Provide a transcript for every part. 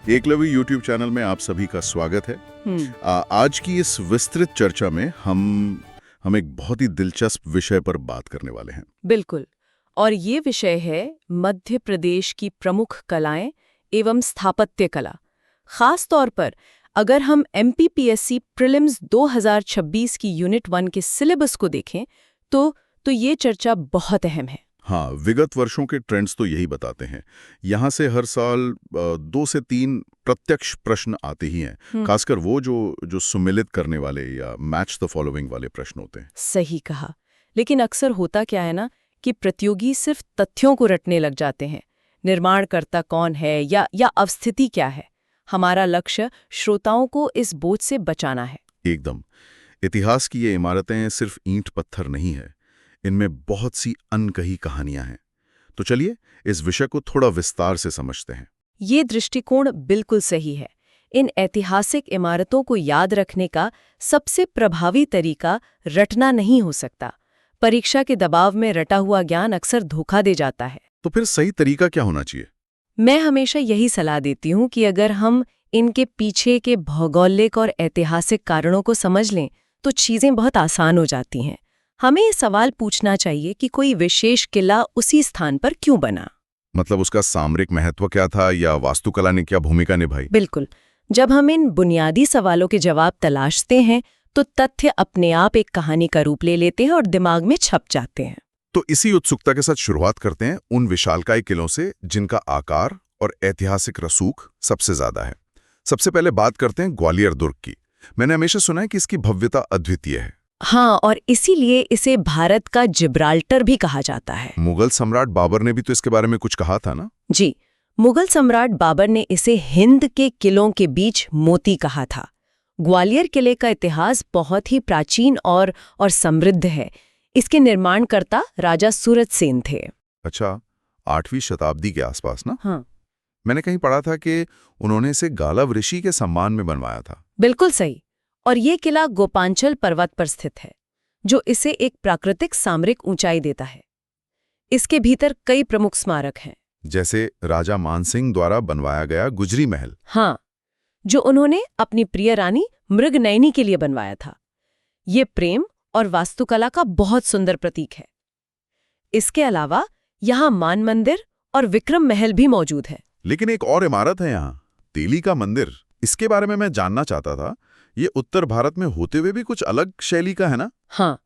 Eklavya YouTube channel में आप सभी का स्वागत है। आज की इस विस्तृत चर्चा में हम एक बहुत ही दिलचस्प विषय पर बात करने वाले हैं। बिल्कुल। और ये विषय है मध्य प्रदेश की प्रमुख कलाएं एवं स्थापत्य कला। खास तौर पर अगर हम MPPSC प्रीलिम्स 2026 की यूनिट 1 के सिलेबस को देखें तो ये चर्चा बहुत अहम है। हाँ, विगत वर्षों के ट्रेंड्स तो यही बताते हैं। यहाँ से हर साल 2 से 3 प्रत्यक्ष प्रश्न आते ही हैं, खासकर वो जो सुमेलित करने वाले या मैच द फॉलोइंग वाले प्रश्न होते हैं। सही कहा। लेकिन अक्सर होता क्या है ना कि प्रतियोगी सिर्फ तथ्यों को रटने लग जाते हैं। निर्माणकर्ता कौन है या अवस्थिति क्या है। हमारा लक्ष्य श्रोताओं को इस बोझ से बचाना है। एकदम। इतिहास की ये इमारतें सिर्फ ईंट पत्थर नहीं है, इनमें बहुत सी अनकही कहानियां हैं। तो चलिए इस विषय को थोड़ा विस्तार से समझते हैं। ये दृष्टिकोण बिल्कुल सही है। इन ऐतिहासिक इमारतों को याद रखने का सबसे प्रभावी तरीका रटना नहीं हो सकता। परीक्षा के दबाव में रटा हुआ ज्ञान अक्सर धोखा दे जाता है। तो फिर सही तरीका क्या होना चाहिए? मैं हमेशा यही सलाह देती हूँ कि अगर हम इनके पीछे के भौगोलिक और ऐतिहासिक कारणों को समझ लें तो चीज़ें बहुत आसान हो जाती हैं। हमें ये सवाल पूछना चाहिए कि कोई विशेष किला उसी स्थान पर क्यों बना। मतलब उसका सामरिक महत्व क्या था या वास्तुकला ने क्या भूमिका निभाई? बिल्कुल। जब हम इन बुनियादी सवालों के जवाब तलाशते हैं तो तथ्य अपने आप एक कहानी का रूप ले लेते हैं और दिमाग में छप जाते हैं। तो इसी उत्सुकता के साथ शुरुआत करते हैं उन विशालकाय किलों से जिनका आकार और ऐतिहासिक रसूख सबसे ज्यादा है। सबसे पहले बात करते हैं ग्वालियर दुर्ग की। मैंने हमेशा सुना है कि इसकी भव्यता अद्वितीय है। हाँ, और इसीलिए इसे भारत का जिब्राल्टर भी कहा जाता है। मुगल सम्राट बाबर ने भी तो इसके बारे में कुछ कहा था ना? जी, मुगल सम्राट बाबर ने इसे हिंद के किलों के बीच मोती कहा था। ग्वालियर किले का इतिहास बहुत ही प्राचीन और समृद्ध है। इसके निर्माणकर्ता राजा सूरज सेन थे। अच्छा, 8वीं शताब्दी के आसपास ना? हाँ, मैंने कहीं पढ़ा था कि उन्होंने इसे गालव ऋषि के सम्मान में बनवाया था। बिल्कुल सही। और ये किला गोपांचल पर्वत पर स्थित है, जो इसे एक प्राकृतिक सामरिक ऊंचाई देता है। इसके भीतर कई प्रमुख स्मारक हैं, जैसे राजा मानसिंह द्वारा बनवाया गया गुजरी महल। हाँ, जो उन्होंने अपनी प्रिय रानी मृगनयनी के लिए बनवाया था। ये प्रेम और वास्तुकला का बहुत सुंदर प्रतीक है। इसके अलावा यहाँ मान मंदिर और विक्रम महल भी मौजूद है। लेकिन एक और इमारत है यहाँ, तेली का मंदिर। इसके बारे में मैं जानना चाहता था। ये उत्तर भारत में होते हुए भी कुछ अलग शैली का है ना? हाँ,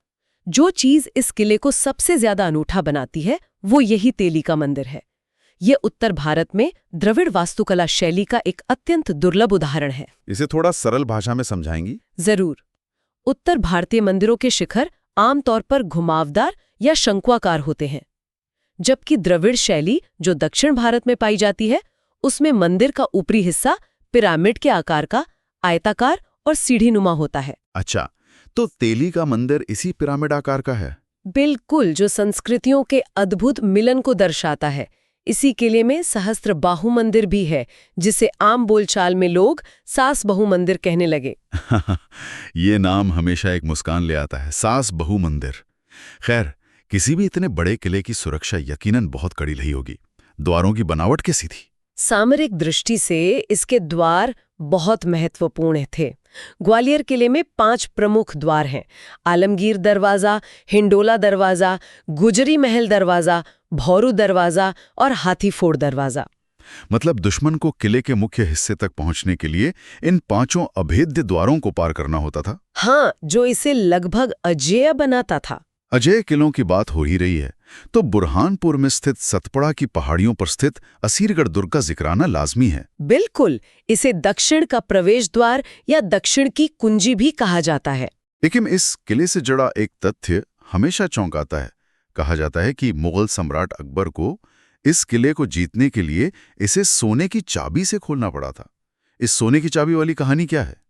जो चीज इस किले को सबसे ज्यादा अनूठा बनाती है वो यही तेली का मंदिर है। ये उत्तर भारत में द्रविड़ वास्तुकला शैली का एक अत्यंत दुर्लभ उदाहरण है। इसे थोड़ा सरल भाषा में समझाएंगी? जरूर। उत्तर भारतीय मंदिरों के शिखर आमतौर पर घुमावदार या शंक्वाकार होते हैं, जबकि द्रविड़ शैली जो दक्षिण भारत में पाई जाती है उसमें मंदिर का ऊपरी हिस्सा पिरामिड के आकार का आयताकार और सीढ़ीनुमा होता है। अच्छा, तो तेली का मंदिर इसी पिरामिड आकार का है? बिल्कुल, जो संस्कृतियों के अद्भुत मिलन को दर्शाता है। इसी किले में सहस्त्र बाहु मंदिर भी है, जिसे आम बोलचाल में लोग सास बहु मंदिर कहने लगे। ये नाम हमेशा एक मुस्कान ले आता है, सास बहु मंदिर। खैर, किसी भी इतने बड़े किले की सुरक्षा यकीनन बहुत कड़ी रही होगी। द्वारों की बनावट कैसी थी? सामरिक दृष्टि से इसके द्वार बहुत महत्वपूर्ण थे। ग्वालियर किले में 5 प्रमुख द्वार हैं: आलमगीर दरवाजा, हिंडोला दरवाजा, गुजरी महल दरवाजा, भौरू दरवाजा और हाथीफोड़ दरवाजा। मतलब दुश्मन को किले के मुख्य हिस्से तक पहुंचने के लिए इन 5 अभेद्य द्वारों को पार करना होता था। हाँ, जो इसे लगभग अजेय बनाता था। अजेय किलों की बात हो ही रही है तो बुरहानपुर में स्थित सतपड़ा की पहाड़ियों पर स्थित असीरगढ़ दुर्ग का जिक्राना लाजमी है। बिल्कुल, इसे दक्षिण का प्रवेश द्वार या दक्षिण की कुंजी भी कहा जाता है। लेकिन इस किले से जुड़ा एक तथ्य हमेशा चौंकाता है। कहा जाता है कि मुगल सम्राट अकबर को इस किले को जीतने के लिए इसे सोने की चाबी से खोलना पड़ा था। इस सोने की चाबी वाली कहानी क्या है?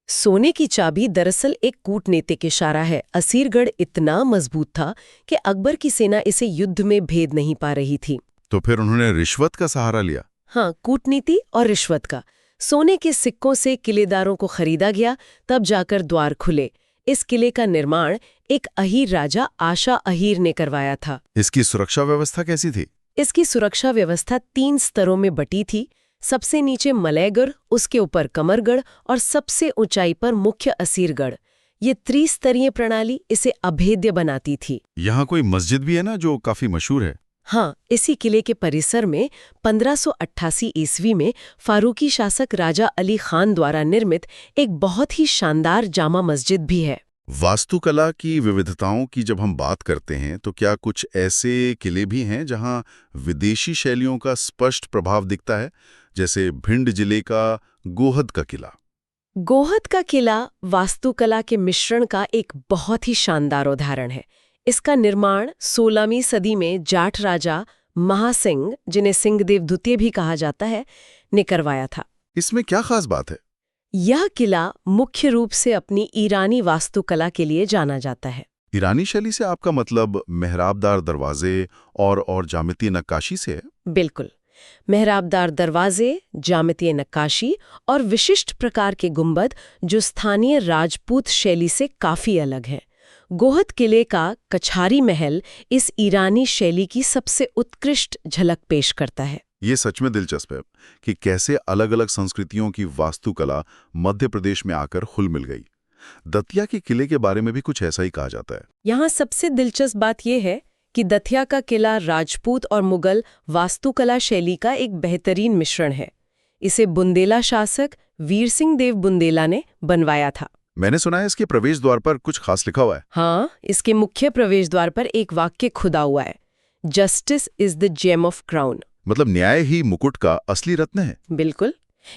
सोने की चाबी दरअसल एक कूटनीतिक इशारा है। असीरगढ़ इतना मजबूत था कि अकबर की सेना इसे युद्ध में भेद नहीं पा रही थी। तो फिर उन्होंने रिश्वत का सहारा लिया? हाँ, कूटनीति और रिश्वत का। सोने के सिक्कों से किलेदारों को खरीदा गया, तब जाकर द्वार खुले। इस किले का निर्माण एक अहीर राजा आशा अहीर ने करवाया था। इसकी सुरक्षा व्यवस्था कैसी थी? इसकी सुरक्षा व्यवस्था 3 स्तरों में बटी थी। सबसे नीचे मलयगढ़, उसके ऊपर कमरगढ़ और सबसे ऊंचाई पर मुख्य असीरगढ़। ये त्रिस्तरीय प्रणाली इसे अभेद्य बनाती थी। यहाँ कोई मस्जिद भी है ना जो काफी मशहूर है। हाँ, इसी किले के परिसर में 1588 ईस्वी में फारूकी शासक राजा अली खान द्वारा निर्मित एक बहुत ही शानदार जामा मस्जिद भी है। वास्तुकला की विविधताओं की जब हम बात करते हैं तो क्या कुछ ऐसे किले भी हैं जहां विदेशी शैलियों का स्पष्ट प्रभाव दिखता है, जैसे भिंड जिले का गोहद का किला? गोहद का किला वास्तुकला के मिश्रण का एक बहुत ही शानदार उदाहरण है। इसका निर्माण 16वीं सदी में जाट राजा महासिंह, जिन्हें सिंहदेव द्वितीय भी कहा जाता है, ने करवाया था। इसमें क्या खास बात है? यह किला मुख्य रूप से अपनी ईरानी वास्तुकला के लिए जाना जाता है। ईरानी शैली से आपका मतलब मेहराबदार दरवाजे और ज्यामितीय नक्काशी से है? बिल्कुल। मेहराबदार दरवाजे, ज्यामितीय नक्काशी और विशिष्ट प्रकार के गुंबद जो स्थानीय राजपूत शैली से काफी अलग हैं। गोहद किले का कछारी महल इस ईरानी शैली की सबसे उत्कृष्ट झलक पेश करता है। ये सच में दिलचस्प है कि कैसे अलग-अलग संस्कृतियों की वास्तुकला मध्य प्रदेश में आकर खुल मिल गई। दतिया के किले के बारे में भी कुछ ऐसा ही कहा जाता है। यहाँ सबसे दिलचस्प बात यह है कि दतिया का किला राजपूत और मुगल वास्तुकला शैली का एक बेहतरीन मिश्रण है। इसे बुंदेला शासक वीर सिंह देव बुंदेला ने बनवाया था। मैंने सुना है इसके प्रवेश द्वार पर कुछ खास लिखा हुआ है। हाँ, इसके मुख्य प्रवेश द्वार पर एक वाक्य खुदा हुआ है, justice is the gem of crown. मतलब न्याय ही मुकुट का असली रत्न है। बिल्कुल।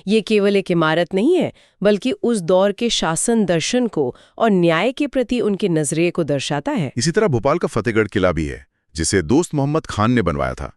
ये केवल एक इमारत नहीं है, बल्कि उस दौर के शासन दर्शन को और न्याय के प्रति उनके नजरिए को दर्शाता है। इसी तरह भोपाल का फतेहगढ़ किला भी है, जिसे दोस्त मोहम्मद खान ने बनवाया था।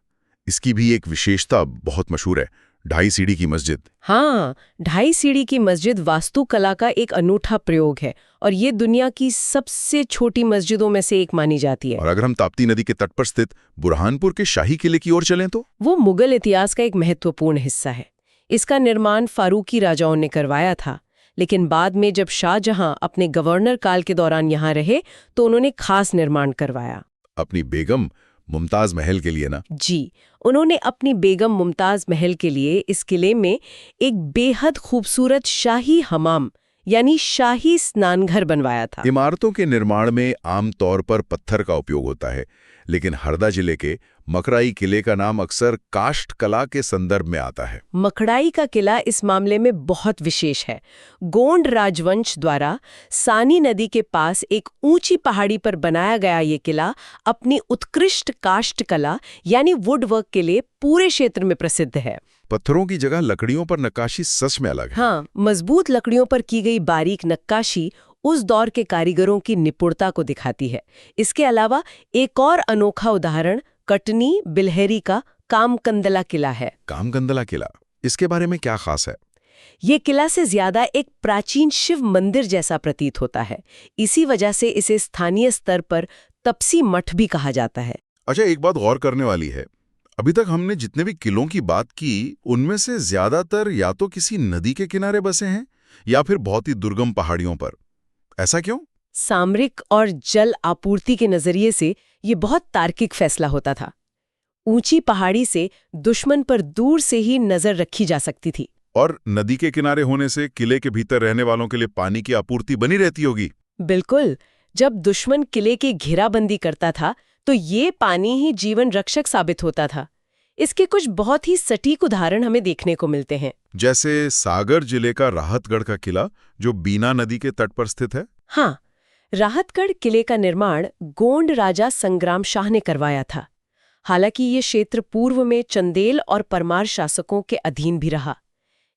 इसकी भी एक विशेषता बहुत मशहूर है, 2.5 सीढ़ी की मस्जिद। हाँ, 2.5 सीढ़ी की मस्जिद वास्तुकला का एक अनूठा प्रयोग है और ये दुनिया की सबसे छोटी मस्जिदों में से एक मानी जाती है। और अगर हम ताप्ती नदी के तट पर स्थित बुरहानपुर के शाही किले की ओर चलें तो वो मुगल इतिहास का एक महत्वपूर्ण हिस्सा है। इसका निर्माण फारूकी राजाओं ने करवाया था, लेकिन बाद में जब शाहजहां अपने गवर्नर काल के दौरान यहाँ रहे तो उन्होंने खास निर्माण करवाया। अपनी बेगम मुमताज महल के लिए ना? जी, उन्होंने अपनी बेगम मुमताज महल के लिए इस किले में एक बेहद खूबसूरत शाही हमाम यानी शाही स्नानघर बनवाया था। इमारतों के निर्माण में आमतौर पर पत्थर का उपयोग होता है, लेकिन हरदा जिले के मकराई किले का नाम अक्सर काष्ठ कला के संदर्भ में आता है। मकड़ाई का किला इस मामले में बहुत विशेष है। गोंड राजवंश द्वारा सानी नदी के पास एक ऊंची पहाड़ी पर बनाया गया ये किला अपनी उत्कृष्ट काष्ठ कला यानी वुडवर्क के लिए पूरे क्षेत्र में प्रसिद्ध है। पत्थरों की जगह लकड़ियों पर नक्काशी सच में अलग है। हाँ, मजबूत लकड़ियों पर की गई बारीक नक्काशी उस दौर के कारीगरों की निपुणता को दिखाती है। इसके अलावा एक और अनोखा उदाहरण कटनी बिलहरी का कामकंदला किला है। कामकंदला किला, इसके बारे में क्या खास है? ये किला से ज्यादा एक प्राचीन शिव मंदिर जैसा प्रतीत होता है। इसी वजह से इसे स्थानीय स्तर पर तपसी मठ भी कहा जाता है। अच्छा, एक बात गौर करने वाली है, अभी तक हमने जितने भी किलों की बात की उनमें से ज्यादातर या तो किसी नदी के किनारे बसे हैं या फिर बहुत ही दुर्गम पहाड़ियों पर। ऐसा क्यों? सामरिक और जल आपूर्ति के नजरिए से ये बहुत तार्किक फैसला होता था। ऊंची पहाड़ी से दुश्मन पर दूर से ही नजर रखी जा सकती थी। और नदी के किनारे होने से किले के भीतर रहने वालों के लिए पानी की आपूर्ति बनी रहती होगी। बिल्कुल। जब दुश्मन किले की घेराबंदी करता था तो ये पानी ही जीवन रक्षक साबित होता था। इसके कुछ बहुत ही सटीक उदाहरण हमें देखने को मिलते हैं, जैसे सागर जिले का राहतगढ़ का किला जो बीना नदी के तट पर स्थित है। हाँ, राहतगढ़ किले का निर्माण गोंड राजा संग्राम शाह ने करवाया था। हालांकि ये क्षेत्र पूर्व में चंदेल और परमार शासकों के अधीन भी रहा।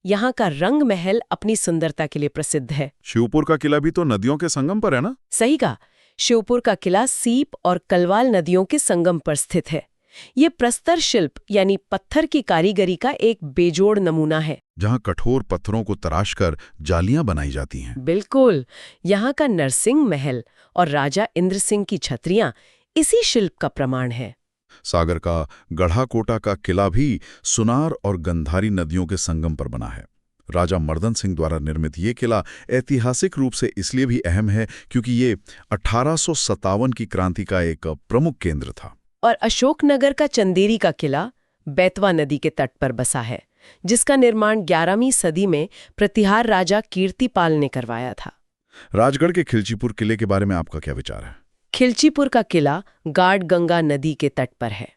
यहाँ का रंग महल अपनी सुंदरता के लिए प्रसिद्ध है। शिवपुर का किला भी तो नदियों के संगम पर है ना? सही कहा। शिवपुर का किला सीप और कलवाल नदियों के संगम पर स्थित है। ये प्रस्तर शिल्प यानी पत्थर की कारीगरी का एक बेजोड़ नमूना है, जहाँ कठोर पत्थरों को तराशकर जालियां बनाई जाती हैं। बिल्कुल। यहाँ का नरसिंह महल और राजा इंद्र सिंह की छतरियां इसी शिल्प का प्रमाण है। सागर का गढ़ाकोटा का किला भी सुनार और गंधारी नदियों के संगम पर बना है। राजा मर्दन सिंह द्वारा निर्मित ये किला ऐतिहासिक रूप से इसलिए भी अहम है क्योंकि ये 1857 की क्रांति का एक प्रमुख केंद्र था। और अशोकनगर का चंदेरी का किला बेतवा नदी के तट पर बसा है। जिसका निर्माण 11वीं सदी में प्रतिहार राजा कीर्तिपाल ने करवाया था। राजगढ़ के खिलचीपुर किले के बारे में आपका क्या विचार है? खिलचीपुर का किला गाढ़ गंगा नदी के तट पर है।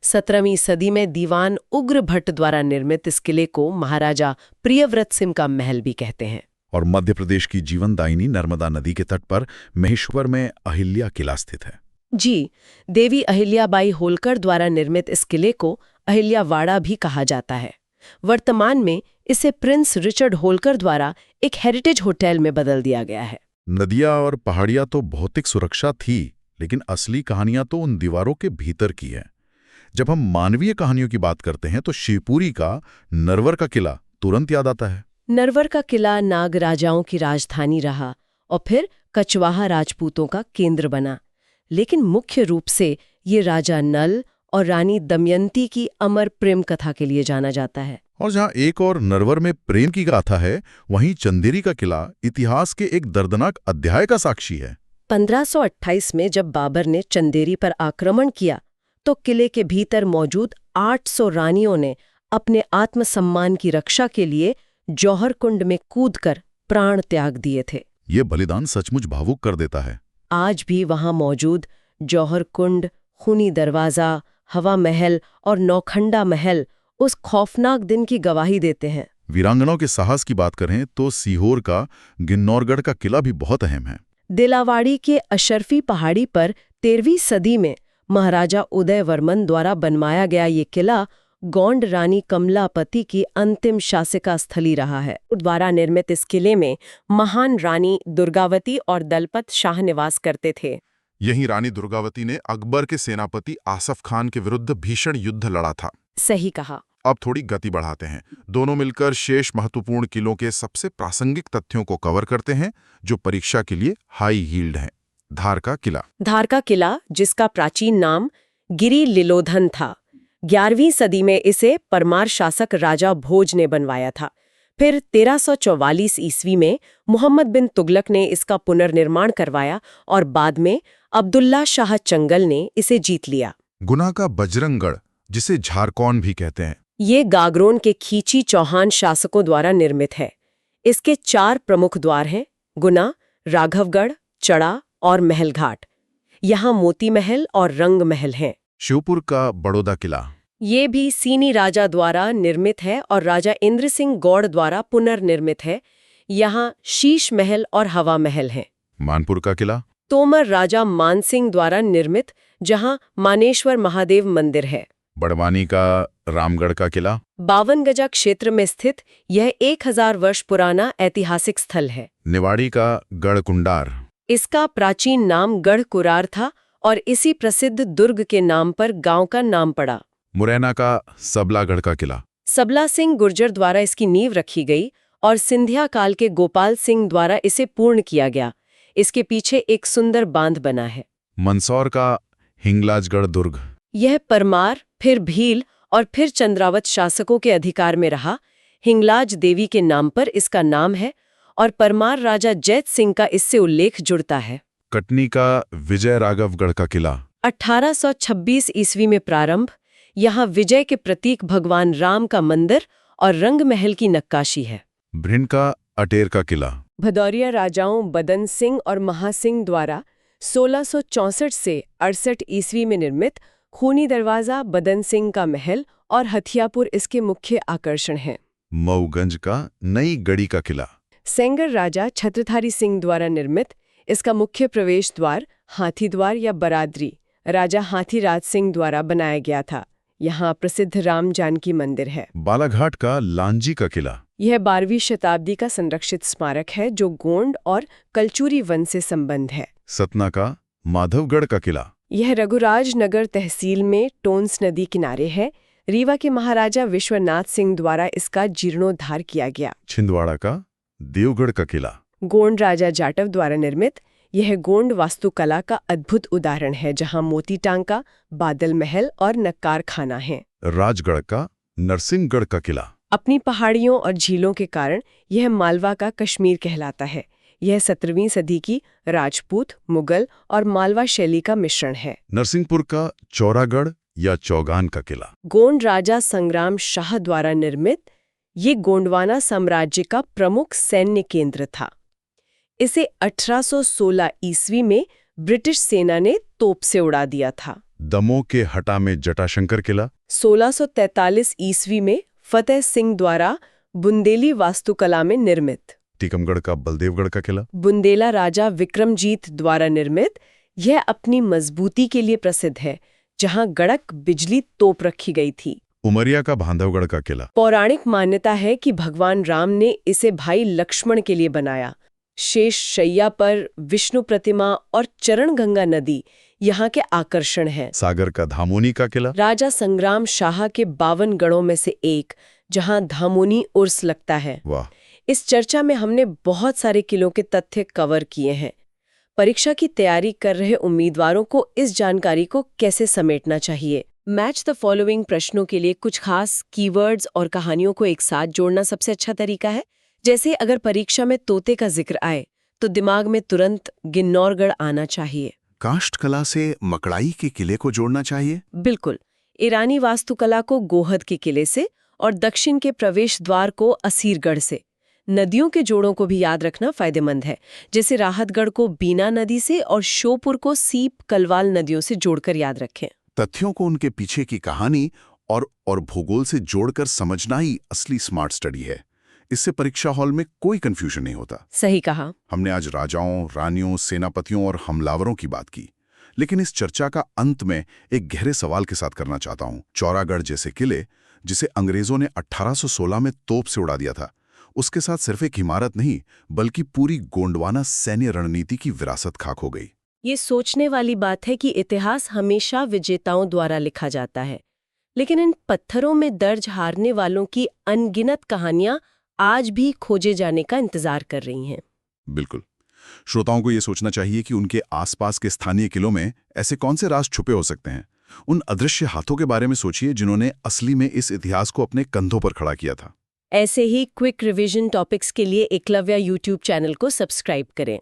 17वीं सदी में दीवान उग्र भट्ट द्वारा निर्मित इस किले को महाराजा प्रियव्रत सिंह का महल भी कहते हैं। और मध्य प्रदेश की जीवनदायिनी नर्मदा नदी के तट पर महेश्वर में अहिल्या किला स्थित है। जी, देवी अहिल्याबाई होलकर द्वारा निर्मित इस किले को अहिल्यावाड़ा भी कहा जाता है। वर्तमान में इसे प्रिंस रिचर्ड होलकर द्वारा एक हेरिटेज होटल में बदल दिया गया है। नदियां और पहाड़ियां तो भौतिक सुरक्षा थी, लेकिन असली कहानियां तो उन दीवारों के भीतर की है। जब हम मानवीय कहानियों की बात करते हैं तो शिवपुरी का नरवर का किला तुरंत याद आता है। नरवर का किला नाग राजाओं की राजधानी रहा और फिर कछवाहा राजपूतों का केंद्र बना। लेकिन मुख्य रूप से ये राजा नल और रानी दमयंती की अमर प्रेम कथा के लिए जाना जाता है। और जहां एक और नरवर में प्रेम की गाथा है, वहीं चंदेरी का किला इतिहास के एक दर्दनाक अध्याय का साक्षी है। 1528 में जब बाबर ने चंदेरी पर आक्रमण किया तो किले के भीतर मौजूद 800 रानियों ने अपने आत्मसम्मान की रक्षा के लिए जौहर कुंड में कूदकर प्राण त्याग दिए थे। ये बलिदान सचमुच भावुक कर देता है। आज भी वहां मौजूद जौहर कुंड, खूनी दरवाजा, हवा महल और नौखंडा महल उस खौफनाक दिन की गवाही देते हैं। वीरांगनाओं के साहस की बात करें तो सीहोर का गिन्नौरगढ़ का किला भी बहुत अहम है। दिलावाड़ी के अशरफी पहाड़ी पर 13वीं सदी में महाराजा उदयवर्मन द्वारा बनवाया गया ये किला गोंड रानी कमलापति की अंतिम शासिका स्थली रहा है। द्वारा निर्मित इस किले में महान रानी दुर्गावती और दलपत शाह निवास करते थे। यही रानी दुर्गावती ने अकबर के सेनापति आसफ खान के विरुद्ध भीषण युद्ध लड़ा था। सही कहा। अब थोड़ी गति बढ़ाते हैं। दोनों मिलकर शेष महत्वपूर्ण किलों के सबसे प्रासंगिक तथ्यों को कवर करते हैं जो परीक्षा के लिए हाई यील्ड हैं। धार का किला। धार का किला, जिसका प्राचीन नाम गिरी लिलोधन था, 11वीं सदी में इसे परमार शासक राजा भोज ने बनवाया था। फिर 1344 ईस्वी में मोहम्मद बिन तुगलक ने इसका पुनर्निर्माण करवाया और बाद में अब्दुल्ला शाह चंगल ने इसे जीत लिया। गुना का बजरंगगढ़, जिसे झारकौन भी कहते हैं, ये गागरोन के खींची चौहान शासकों द्वारा निर्मित है। इसके 4 प्रमुख द्वार हैं: गुना, राघवगढ़, चड़ा और महलघाट। यहाँ मोती महल और रंग महल हैं। शिवपुर का बड़ौदा किला, ये भी सीनी राजा द्वारा निर्मित है और राजा इंद्र सिंह गौड़ द्वारा पुनर्निर्मित है। यहाँ शीश महल और हवा महल हैं। मानपुर का किला, तोमर राजा मानसिंह द्वारा निर्मित, जहाँ मानेश्वर महादेव मंदिर है। बड़वानी का रामगढ़ का किला, 52 गजा क्षेत्र में स्थित यह 1000 वर्ष पुराना ऐतिहासिक स्थल है। निवाड़ी का गढ़कुंडार, इसका प्राचीन नाम गढ़ कुरार था और इसी प्रसिद्ध दुर्ग के नाम पर गांव का नाम पड़ा। मुरैना का सबलागढ़ का किला, सबला सिंह गुर्जर द्वारा इसकी नींव रखी गई और सिंधिया काल के गोपाल सिंह द्वारा इसे पूर्ण किया गया। इसके पीछे एक सुंदर बांध बना है। मंदसौर का हिंगलाजगढ़ दुर्ग, यह परमार, फिर भील और फिर चंद्रावत शासकों के अधिकार में रहा। हिंगलाज देवी के नाम पर इसका नाम है और परमार राजा जैत सिंह का इससे उल्लेख जुड़ता है। कटनी का विजय राघवगढ़ का किला, 1826 ईस्वी में प्रारंभ। यहाँ विजय के प्रतीक भगवान राम का मंदिर और रंग महल की नक्काशी है। भिंड का अटेर का किला, भदौरिया राजाओं बदन सिंह और महासिंह द्वारा 1664 से 68 ईस्वी में निर्मित खूनी दरवाजा, बदन सिंह का महल और हथियापुर इसके मुख्य आकर्षण हैं। मऊगंज का नई गढ़ी का किला, सेंगर राजा छत्रधारी सिंह द्वारा निर्मित, इसका मुख्य प्रवेश द्वार हाथी द्वार या बरादरी राजा हाथीराज सिंह द्वारा बनाया गया था। यहाँ प्रसिद्ध राम जानकी मंदिर है। बालाघाट का लांजी का किला, यह 12वीं शताब्दी का संरक्षित स्मारक है जो गोंड और कलचुरी वन से संबंध है। सतना का माधवगढ़ का किला, यह रघुराज नगर तहसील में टोंस नदी किनारे है। रीवा के महाराजा विश्वनाथ सिंह द्वारा इसका जीर्णोद्धार किया गया। छिंदवाड़ा का देवगढ़ का किला, गोंड राजा जाटव द्वारा निर्मित, यह गोंड वास्तुकला का अद्भुत उदाहरण है जहां मोती टांका, बादल महल और नक्कार खाना है। राजगढ़ का नरसिंहगढ़ का किला, अपनी पहाड़ियों और झीलों के कारण यह मालवा का कश्मीर कहलाता है। यह 17वीं सदी की राजपूत, मुगल और मालवा शैली का मिश्रण है। नरसिंहपुर का चौरागढ़ या चौगान का किला? गोंड राजा संग्राम शाह द्वारा निर्मित ये गोंडवाना साम्राज्य का प्रमुख सैन्य केंद्र था। इसे 1816 ईस्वी में ब्रिटिश सेना ने तोप से उड़ा दिया था। दमोह के हटा में जटाशंकर किला? 1643 ईस्वी में फतेह सिंह द्वारा बुंदेली वास्तुकला में निर्मित। टीकमगढ़ का बलदेवगढ़ का किला? बुंदेला राजा विक्रमजीत द्वारा निर्मित, यह अपनी मजबूती के लिए प्रसिद्ध है, जहां गड़क बिजली तोप रखी गई थी। उमरिया का बांधवगढ़ का किला? पौराणिक मान्यता है कि भगवान राम ने इसे भाई लक्ष्मण के लिए बनाया। शेष शैया पर विष्णु प्रतिमा और चरणगंगा नदी यहाँ के आकर्षण हैं। सागर का धामोनी का किला? राजा संग्राम शाह के 52 गढ़ों में से एक, जहां धामोनी उर्स लगता है। वाह! इस चर्चा में हमने बहुत सारे किलों के तथ्य कवर किए हैं। परीक्षा की तैयारी कर रहे उम्मीदवारों को इस जानकारी को कैसे समेटना चाहिए? मैच द फॉलोइंग प्रश्नों के लिए कुछ खास कीवर्ड्स और कहानियों को एक साथ जोड़ना सबसे अच्छा तरीका है। जैसे अगर परीक्षा में तोते का जिक्र आए तो दिमाग में तुरंत गिन्नौरगढ़ आना चाहिए। काष्ठकला से मकड़ाई के किले को जोड़ना चाहिए? बिल्कुल। ईरानी वास्तुकला को गोहद के किले से और दक्षिण के प्रवेश द्वार को असीरगढ़ से। नदियों के जोड़ों को भी याद रखना फायदेमंद है, जैसे राहतगढ़ को बीना नदी से और श्योपुर को सीप कलवाल नदियों से जोड़कर याद रखें। तथ्यों को उनके पीछे की कहानी और भूगोल से जोड़कर समझना ही असली स्मार्ट स्टडी है। इससे परीक्षा हॉल में कोई कंफ्यूजन नहीं होता। सही कहा। हमने आज राजाओं, रानियों, सेनापतियों और हमलावरों की बात की, लेकिन इस चर्चा का अंत में एक गहरे सवाल के साथ करना चाहता हूँ। चौरागढ़ जैसे किले, जिसे अंग्रेजों ने 1816 में तोप से उड़ा दिया था, उसके साथ सिर्फ एक इमारत नहीं बल्कि पूरी गोंडवाना सैन्य रणनीति की विरासत खाक हो गई। ये सोचने वाली बात है कि इतिहास हमेशा विजेताओं द्वारा लिखा जाता है, लेकिन इन पत्थरों में दर्ज हारने वालों की अनगिनत कहानियां आज भी खोजे जाने का इंतजार कर रही हैं। बिल्कुल। श्रोताओं को ये सोचना चाहिए कि उनके आसपास के स्थानीय किलों में ऐसे कौन से राज छुपे हो सकते हैं। उन अदृश्य हाथों के बारे में सोचिए जिन्होंने असली में इस इतिहास को अपने कंधों पर खड़ा किया था। ऐसे ही क्विक रिवीजन टॉपिक्स के लिए एकलव्य यूट्यूब चैनल को सब्सक्राइब करें।